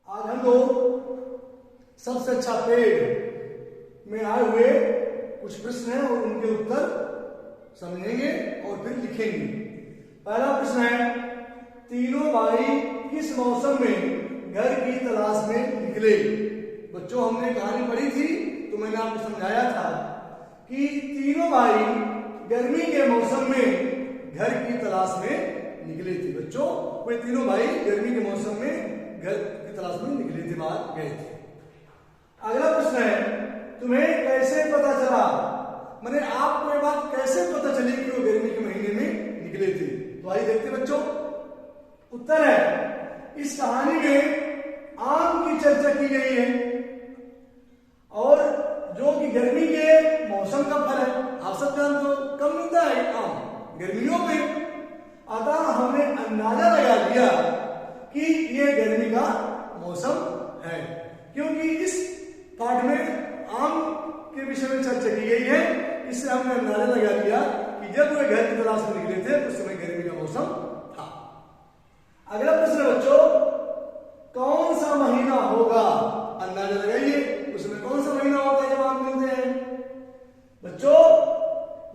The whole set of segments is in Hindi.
आज हम लोग सबसे अच्छा पेड़ में आए हुए कुछ प्रश्न हैं और उनके उत्तर समझेंगे और फिर लिखेंगे। पहला प्रश्न है, तीनों भाई किस मौसम में घर की तलाश में निकले? बच्चों, हमने कहानी पढ़ी थी तो मैंने आपको समझाया था कि तीनों भाई गर्मी के मौसम में घर की तलाश में निकले थे। बच्चों, वे तीनों भाई गर्मी के मौसम में घर की तलाश में निकले थे, बाहर गए थे। अगला प्रश्न है, तुम्हें कैसे पता चला, मैंने आपको ये बात कैसे पता चली कि वो गर्मी के महीने में निकले थे? तो आइए देखते बच्चों। उत्तर है, इस कहानी में आम की चर्चा की गई है और जो कि गर्मी के मौसम का फल है। आप सब जानते हो कब मिलता है आम? गर्मियों में। अतः हमने अंदाजा लगा लिया कि ये गर्मी का मौसम है, क्योंकि इस पाठ में आम के विषय में चर्चा की गई है। इससे हमने अंदाजा लगा लिया कि जब वे घर की तलाश में निकले थे उस समय गर्मी का मौसम था। अगला प्रश्न बच्चों, कौन सा महीना होगा? अंदाजा लगाइए, उसमें कौन सा महीना होता है जब आप मिलते हैं? बच्चों,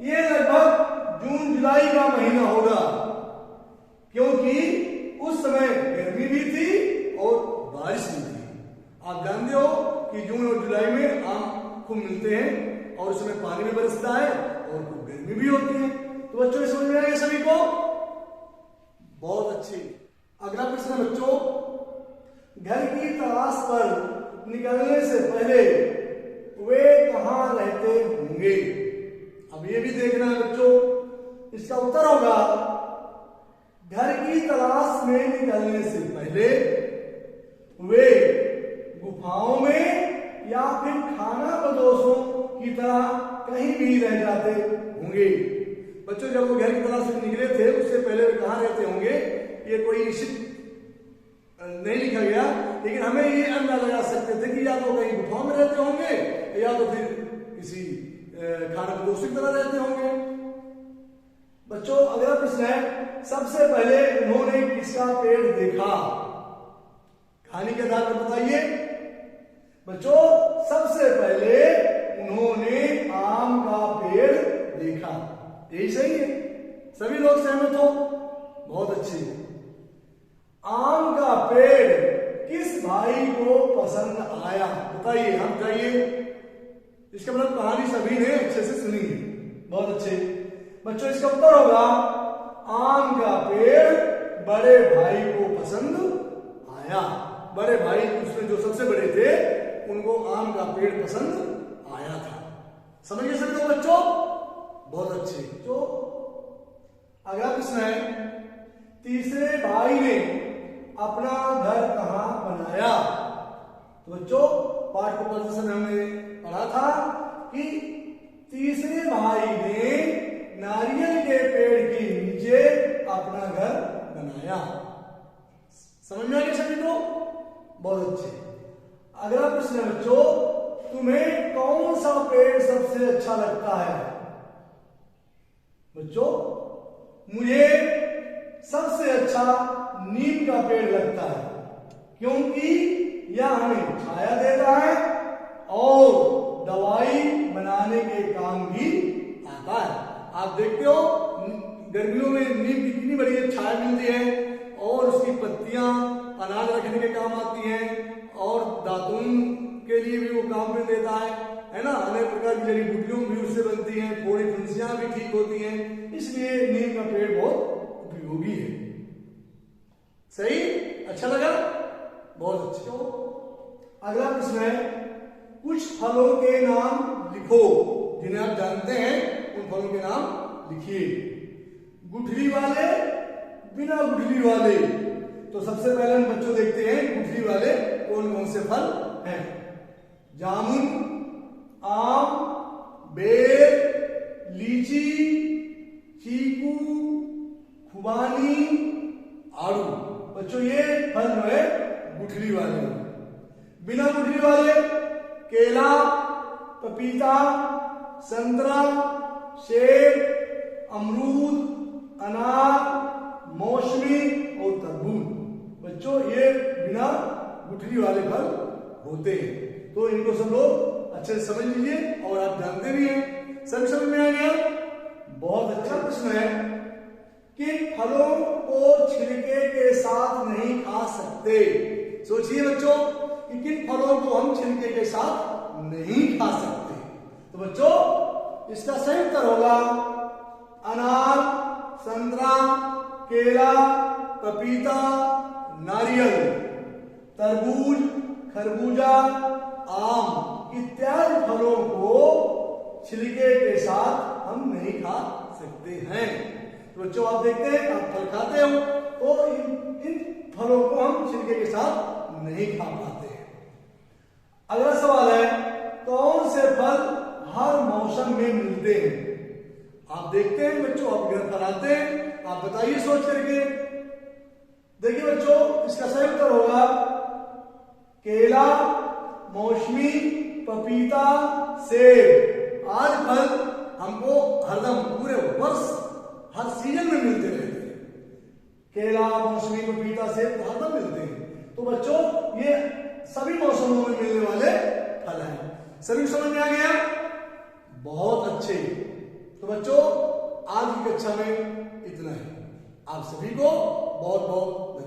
ये लगभग जून जुलाई का महीना होगा, क्योंकि उस समय गर्मी भी थी और बारिश भी थी। आप जानते हो कि जून और जुलाई में आम खूब मिलते हैं और उसमें पानी भी बरसता है और खूब गर्मी भी होती है। तो बच्चों, समझ में आएगा सभी को? बहुत अच्छी। अगला प्रश्न बच्चों, घर की तलाश पर निकलने से पहले वे कहां रहते होंगे? अब ये भी देखना है बच्चों। इसका उत्तर होगा, घर की तलाश में निकलने से पहले वे गुफाओं में या फिर खाना बदोशों की तरह कहीं भी रह जाते होंगे। बच्चों, जब वो घर की तलाश में निकले थे उससे पहले वे कहां रहते होंगे ये कोई निश्चित नहीं लिखा गया, लेकिन हमें ये अंदाजा लगा सकते थे कि या तो कहीं गुफाओं में रहते होंगे या तो फिर किसी खाना बदोश की तरह रहते होंगे। बच्चों, अगला प्रश्न है, सबसे पहले उन्होंने किसका पेड़ देखा? कहानी के आधार पर बताइए। बच्चों, सबसे पहले उन्होंने आम का पेड़ देखा। यही सही है? सभी लोग सहमत हो? बहुत अच्छे। आम का पेड़ किस भाई को पसंद आया? बताइए, हम चाहिए। इसका मतलब कहानी सभी ने अच्छे से सुनी है। बहुत अच्छे। बच्चों, इसका उत्तर होगा, आम का पेड़ बड़े भाई को पसंद आया। बड़े भाई उसमें जो सबसे बड़े थे उनको आम का पेड़ पसंद आया था। समझ गए सभी लोग बच्चों? बहुत अच्छे। तो अगला प्रश्न है, तीसरे भाई ने अपना घर कहां बनाया? तो बच्चों, पाठ के प्रदर्शन हमने पढ़ा था कि तीसरे भाई ने नारियल के पेड़ के नीचे अपना घर बनाया। समझ में आ गया सभी को? बहुत अच्छे। अगला प्रश्न है बच्चों, तुम्हें कौन सा पेड़ सबसे अच्छा लगता है? बच्चों, मुझे सबसे अच्छा नीम का पेड़ लगता है, क्योंकि यह हमें छाया देता है और दवाई बनाने के काम भी आता है। आप देखते हो गर्मियों में नीम की कितनी बढ़िया छाया मिलती है और उसकी पत्तियां अनाज रखने के काम आती हैं और दातुन के लिए भी वो काम में देता है ना। अनेक प्रकार की जड़ी बूटियों भी उससे बनती हैं, फोड़ी फुंसियां भी ठीक होती हैं, इसलिए नीम का पेड़ बहुत उपयोगी है। सही? अच्छा लगा? बहुत अच्छा। अगला प्रश्न है, कुछ फलों के नाम लिखो जिन्हें आप जानते हैं। उन फलों के नाम लिखिए। गुठली वाले, बिना गुठली वाले। तो सबसे पहले हम बच्चों देखते हैं गुठली वाले कौन कौन से फल हैं। जामुन, आम, बेर, लीची, चीकू, खुबानी, आड़ू। बच्चों, ये फल जो है गुठली वाले। बिना गुठली वाले केला, पपीता, संतरा, सेब, अमरूद, अनार, मौसमी और तरबूज। बच्चों, ये बिना गुठली बिक्री वाले फल होते हैं। तो इनको सब लोग अच्छे से समझ लीजिए और आप जानते भी हैं। सभी समझ में आ गया? बहुत अच्छा प्रश्न है कि फलों को छिलके के साथ नहीं खा सकते। सोचिए बच्चों कि किन फलों को हम छिलके के साथ नहीं खा सकते। तो बच्चों इसका सही उत्तर होगा अनार, संतरा, केला, पपीता, नारियल, तरबूज, खरबूजा, आम इत्यादि फलों को छिलके के साथ हम नहीं खा सकते हैं। तो बच्चों आप देखते हैं आप फल खाते हो तो इन फलों को हम छिलके के साथ नहीं खा पाते हैं। अगला सवाल है कौन से फल हर मौसम में मिलते हैं? आप देखते हैं बच्चों, आप घर पर आते हैं, आप बताइए सोच करके। देखिए बच्चों इसका सही उत्तर होगा केला, मौसमी, पपीता, सेब आदि फल हमको हरदम पूरे वर्ष हर सीजन में मिलते रहते हैं। केला, मौसमी, पपीता, सेब हरदम मिलते हैं। तो बच्चों ये सभी मौसमों में मिलने वाले फल हैं। सभी समझ में आ गया? बहुत अच्छे। तो बच्चों आज की कक्षा में इतना ही। आप सभी को बहुत बहुत